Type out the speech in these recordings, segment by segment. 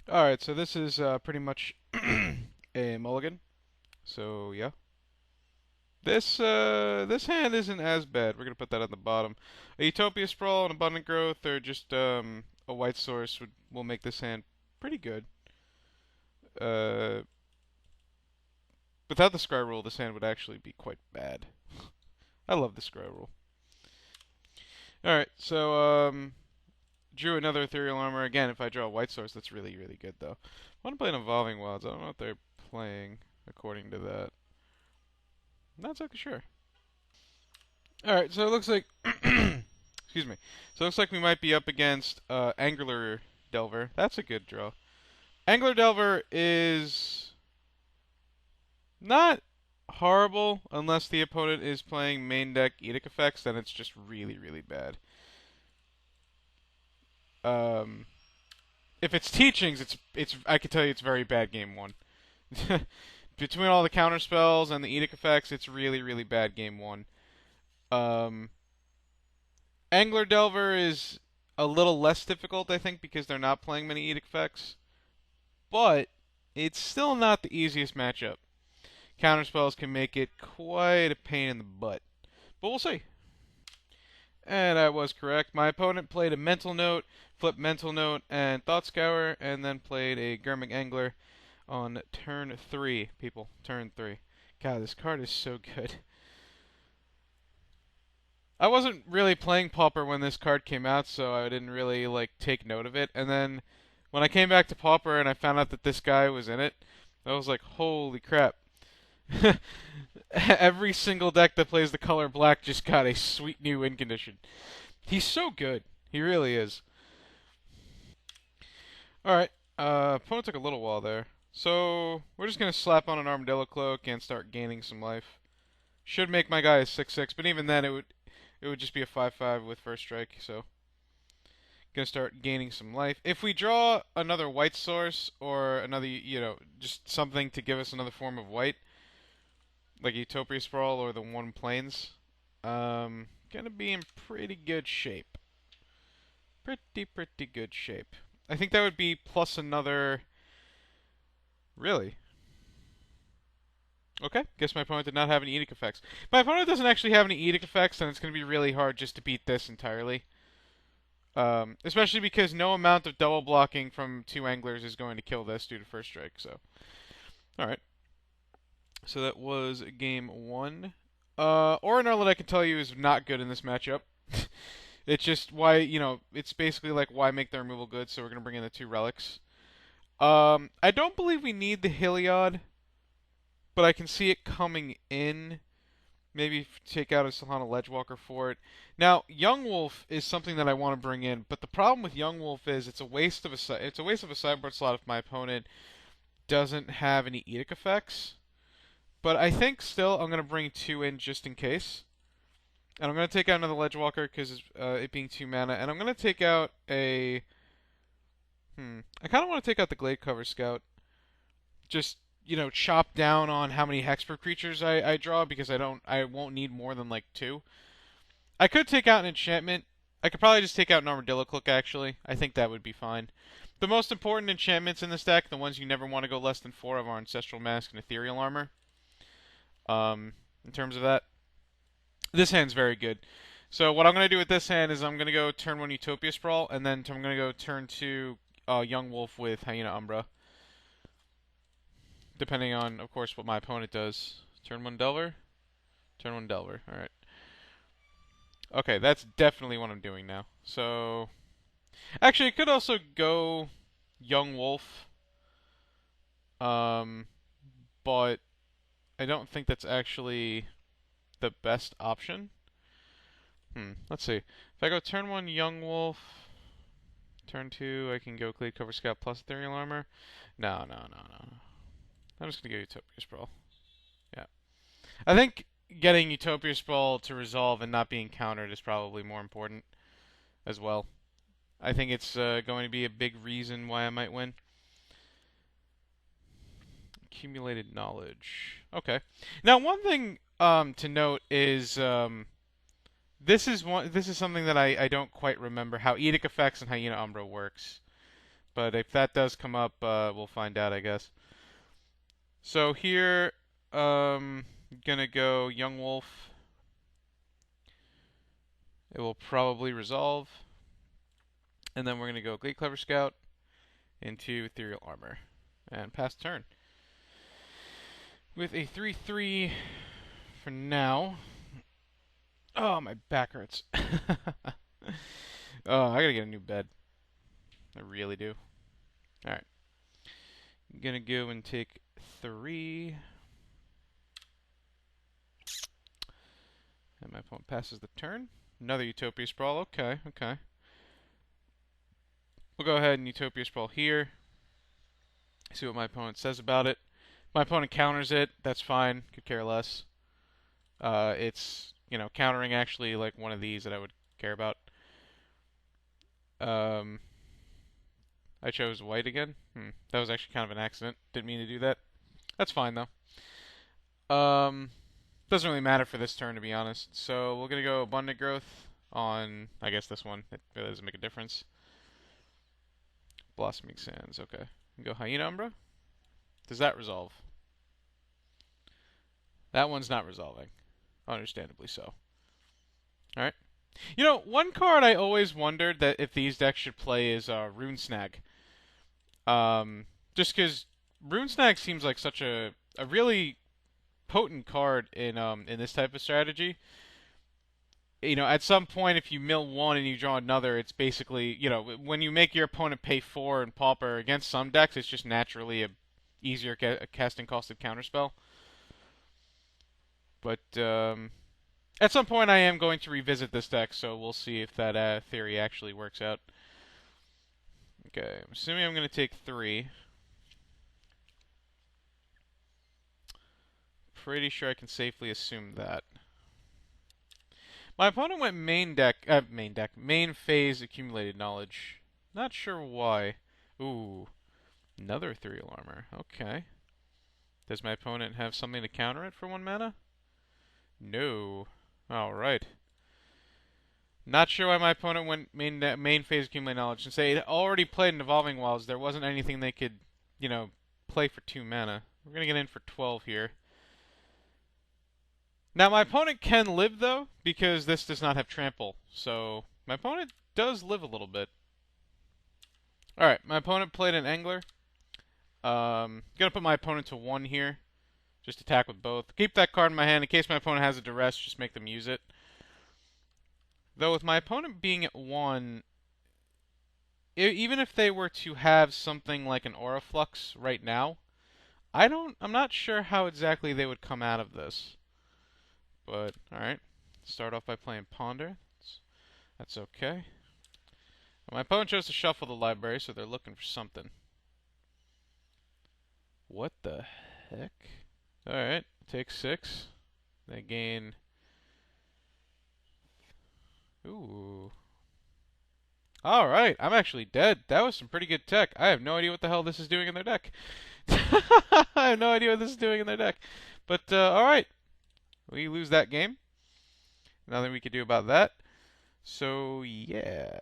Alright, so this is pretty much a mulligan. So, yeah. This hand isn't as bad. We're gonna put that at the bottom. A Utopia Sprawl and Abundant Growth, or just a white source will make this hand pretty good. Uh, Without the scry rule, this hand would actually be quite bad. I love the scry rule. Alright, so drew another Ethereal Armor. Again, if I draw a white source, that's really, really good, though. I want to play an Evolving Wilds. I don't know what they're playing according to that. Not exactly sure. Alright, so it looks like... excuse me. So it looks like we might be up against Angular Delver. That's a good draw. Angular Delver is not horrible unless the opponent is playing main deck Edict effects, then it's just really, really bad. Um, if it's teachings, it's I can tell you it's very bad game one. Between all the counter spells and the Edict effects, it's really, really bad game one. Um, Angler Delver is a little less difficult, I think, because they're not playing many Edict effects, but it's still not the easiest matchup. Counterspells can make it quite a pain in the butt, but we'll see. And I was correct. My opponent played a Mental Note, flipped Mental Note and Thought Scour, and then played a Gurmag Angler on turn 3, people. Turn 3. God, this card is so good. I wasn't really playing Pauper when this card came out, so I didn't really take note of it. And then when I came back to Pauper and I found out that this guy was in it, I was like, holy crap. Every single deck that plays the color black just got a sweet new win condition. He's so good. He really is. Alright, opponent took a little while there. So, we're just going to slap on an Armadillo Cloak and start gaining some life. Should make my guy a 6/6, but even then it would just be a 5/5 with first strike, so gonna start gaining some life. If we draw another white source or another, just something to give us another form of white, like Utopia Sprawl or the One Plains, gonna be in pretty good shape. Pretty good shape. I think that would be plus another. Really? Okay, guess my opponent did not have any Edict effects. My opponent doesn't actually have any Edict effects, and it's going to be really hard just to beat this entirely. Especially because no amount of double blocking from two anglers is going to kill this due to first strike. So, all right. So that was game one. Orinarlet, I can tell you, is not good in this matchup. It's just why, it's basically like why make the removal good. So we're gonna bring in the two relics. I don't believe we need the Heliod, but I can see it coming in. Maybe take out a Solana Ledgewalker for it. Now, Young Wolf is something that I want to bring in, but the problem with Young Wolf is it's a waste of a sideboard slot if my opponent doesn't have any Edict effects. But I think still I'm going to bring two in just in case. And I'm going to take out another Ledgewalker because it being 2 mana. And I'm going to take out a... I kind of want to take out the Gladecover Scout. Just, chop down on how many Hexproof creatures I draw because I won't need more than like 2. I could take out an enchantment. I could probably just take out an Armadillo Cloak, actually. I think that would be fine. The most important enchantments in this deck, the ones you never want to go less than 4 of, are Ancestral Mask and Ethereal Armor. In terms of that, this hand's very good. So what I'm going to do with this hand is I'm going to go turn 1 Utopia Sprawl, and then I'm going to go turn 2 Young Wolf with Hyena Umbra. Depending on, of course, what my opponent does. Turn 1 Delver? Turn 1 Delver. Alright. Okay, that's definitely what I'm doing now. So, actually, it could also go Young Wolf. But I don't think that's actually the best option. Let's see. If I go turn 1 Young Wolf, turn 2 I can go Gladecover Scout plus Ethereal Armor. No. I'm just going to go Utopia Sprawl. Yeah. I think getting Utopia Sprawl to resolve and not being countered is probably more important as well. I think it's going to be a big reason why I might win. Accumulated knowledge. Okay. Now, one thing to note is this is something that I don't quite remember how Edict effects and Hyena Umbra works. But if that does come up, we'll find out, I guess. So here, gonna go Young Wolf. It will probably resolve. And then we're gonna go Great Clever Scout into Ethereal Armor. And pass turn. With a 3/3 for now. Oh, my back hurts. Oh, I gotta get a new bed. I really do. Alright. I'm gonna go and take 3. And my opponent passes the turn. Another Utopia Sprawl. Okay, okay. We'll go ahead and Utopia Sprawl here. See what my opponent says about it. My opponent counters it. That's fine. Could care less. It's, you know, countering actually like one of these that I would care about. I chose white again. That was actually kind of an accident. Didn't mean to do that. That's fine though. Doesn't really matter for this turn, to be honest. So we're gonna go Abundant Growth on, I guess, this one. It really doesn't make a difference. Blossoming Sands. Okay. Go Hyena Umbra. Does that resolve? That one's not resolving. Understandably so. Alright. You know, one card I always wondered that if these decks should play is Rune Snag. Just because Rune Snag seems like such a really potent card in this type of strategy. You know, at some point, if you mill one and you draw another, it's basically, you know, when you make your opponent pay 4 in Pauper against some decks, it's just naturally a easier casting costed counterspell. But at some point, I am going to revisit this deck, so we'll see if that theory actually works out. Okay, I'm assuming I'm going to take 3. Pretty sure I can safely assume that. My opponent went main phase accumulated knowledge. Not sure why. Ooh, another ethereal armor. Okay. Does my opponent have something to counter it for 1 mana? No. Alright. Not sure why my opponent went main phase accumulated knowledge. Since they had already played in Evolving Wilds, there wasn't anything they could, you know, play for 2 mana. We're gonna get in for 12 here. Now, my opponent can live, though, because this does not have trample. So, my opponent does live a little bit. Alright, my opponent played an Angler. Gonna put my opponent to 1 here. Just attack with both. Keep that card in my hand in case my opponent has a duress, just make them use it. Though, with my opponent being at 1, even if they were to have something like an Aura Flux right now, I'm not sure how exactly they would come out of this. But, alright. Start off by playing Ponder. That's okay. My opponent chose to shuffle the library, so they're looking for something. What the heck? Alright, take 6. They gain... Ooh. Alright, I'm actually dead. That was some pretty good tech. I have no idea what the hell this is doing in their deck. I have no idea what this is doing in their deck. But, alright. We lose that game. Nothing we could do about that. So, yeah.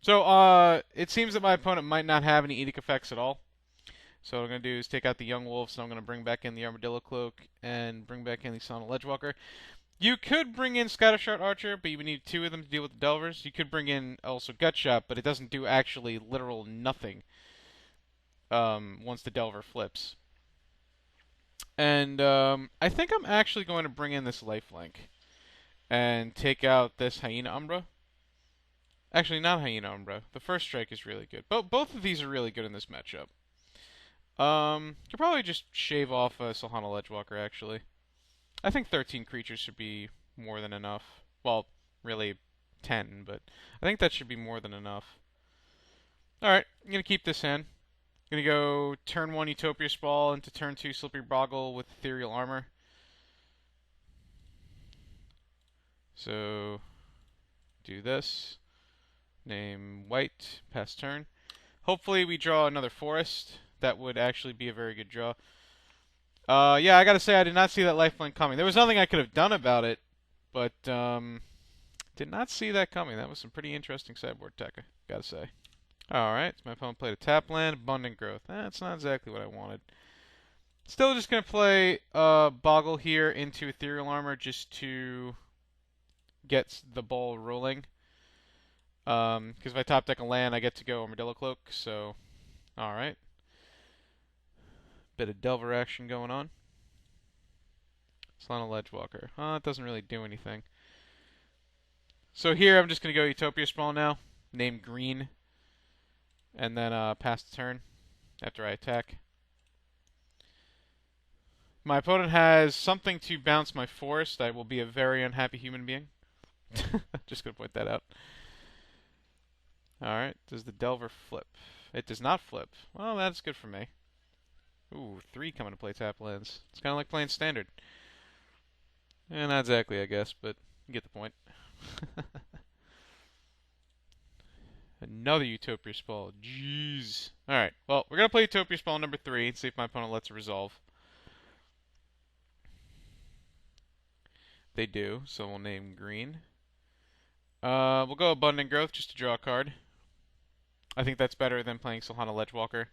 So, it seems that my opponent might not have any Edict effects at all. So what I'm going to do is take out the Young Wolves, and I'm going to bring back in the Armadillo Cloak, and bring back in the Sonal Ledgewalker. You could bring in Scattershot Archer, but you would need 2 of them to deal with the Delvers. You could bring in also Gutshot, but it doesn't do actually literal nothing once the Delver flips. And I think I'm actually going to bring in this Lifelink and take out this Hyena Umbra. Actually, not Hyena Umbra. The first strike is really good. Both of these are really good in this matchup. Could probably just shave off a Solhana Ledgewalker, actually. I think 13 creatures should be more than enough. Well, really 10, but I think that should be more than enough. Alright, I'm going to keep this hand. Gonna go turn 1 Utopia Sprawl into turn 2 Slippery Boggle with Ethereal Armor. So, do this. Name white, pass turn. Hopefully we draw another forest. That would actually be a very good draw. Yeah, I gotta say I did not see that lifelink coming. There was nothing I could have done about it, but did not see that coming. That was some pretty interesting sideboard tech, I gotta say. Alright, so my opponent played a tap land, Abundant Growth. That's not exactly what I wanted. Still just going to play Boggle here into Ethereal Armor just to get the ball rolling. Because if I top deck a land, I get to go Armadillo Cloak, so alright. Bit of Delver action going on. Solana Ledgewalker. It doesn't really do anything. So here I'm just going to go Utopia Sprawl now, name green, and then pass the turn after I attack. My opponent has something to bounce my forest. I will be a very unhappy human being. Just going to point that out. Alright, does the Delver flip? It does not flip. Well, that's good for me. Ooh, 3 coming to play tap lands. It's kind of like playing Standard. Not exactly, I guess, but you get the point. Another Utopia Sprawl. Jeez. Alright, well, we're going to play Utopia Sprawl number 3 and see if my opponent lets it resolve. They do, so we'll name green. We'll go Abundant Growth just to draw a card. I think that's better than playing Solana Ledgewalker.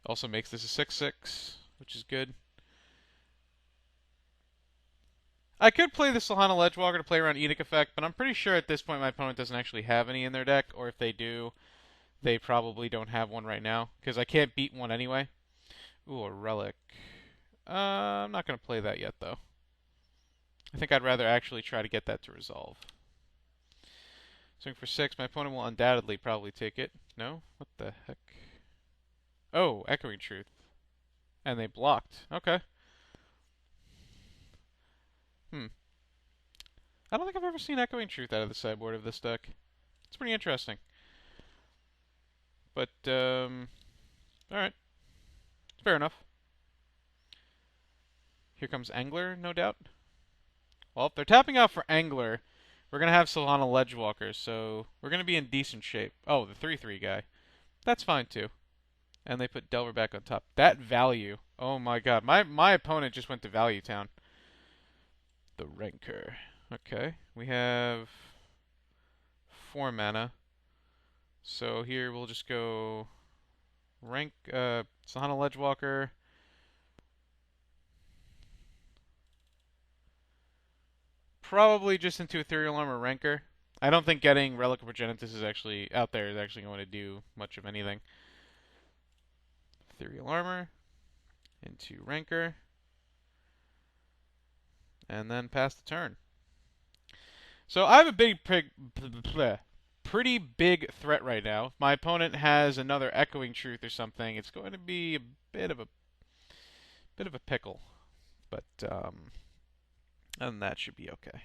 Also makes this a 6/6, which is good. I could play the Solana Ledgewalker to play around Edict Effect, but I'm pretty sure at this point my opponent doesn't actually have any in their deck, or if they do, they probably don't have one right now, because I can't beat one anyway. Ooh, a Relic. I'm not going to play that yet, though. I think I'd rather actually try to get that to resolve. Swing for 6. My opponent will undoubtedly probably take it. No? What the heck? Oh, Echoing Truth. And they blocked. Okay. I don't think I've ever seen Echoing Truth out of the sideboard of this deck. It's pretty interesting. But, alright. Fair enough. Here comes Angler, no doubt. Well, if they're tapping out for Angler, we're going to have Solana Ledgewalker, so we're going to be in decent shape. Oh, the 3/3 guy. That's fine, too. And they put Delver back on top. That value. Oh my god. My opponent just went to Value Town. The Rancor. Okay. We have 4 mana. So here we'll just go Solana Ledgewalker. Probably just into Ethereal Armor Rancor. I don't think getting Relic of Progenitus is actually out there is actually going to do much of anything. Ethereal Armor into Rancor. And then pass the turn. So I have a pretty big threat right now. If my opponent has another Echoing Truth or something, it's going to be a bit of a pickle. But and that should be okay.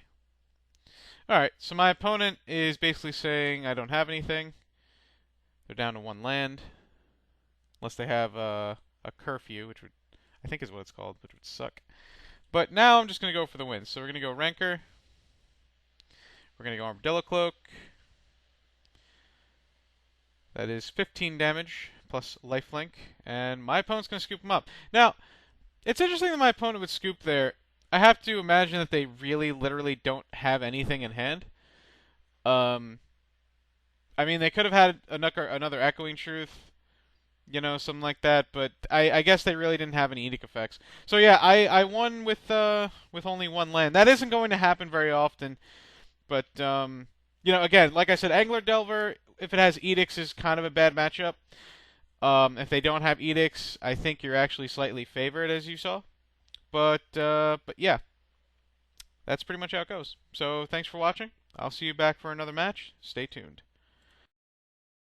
Alright, so my opponent is basically saying I don't have anything. They're down to 1 land. Unless they have a Curfew, which would, I think is what it's called, which would suck. But now I'm just going to go for the win. So we're going to go Rancor. We're going to go Armadillo Cloak. That is 15 damage plus lifelink. And my opponent's going to scoop him up. Now, it's interesting that my opponent would scoop there. I have to imagine that they really, literally don't have anything in hand. I mean, they could have had another Echoing Truth, you know, something like that. But I guess they really didn't have any Edict effects. So yeah, I won with only 1 land. That isn't going to happen very often. But you know, again, like I said, Angler Delver, if it has Edicts, is kind of a bad matchup. If they don't have Edicts, I think you're actually slightly favored, as you saw. But yeah, that's pretty much how it goes. So thanks for watching. I'll see you back for another match. Stay tuned.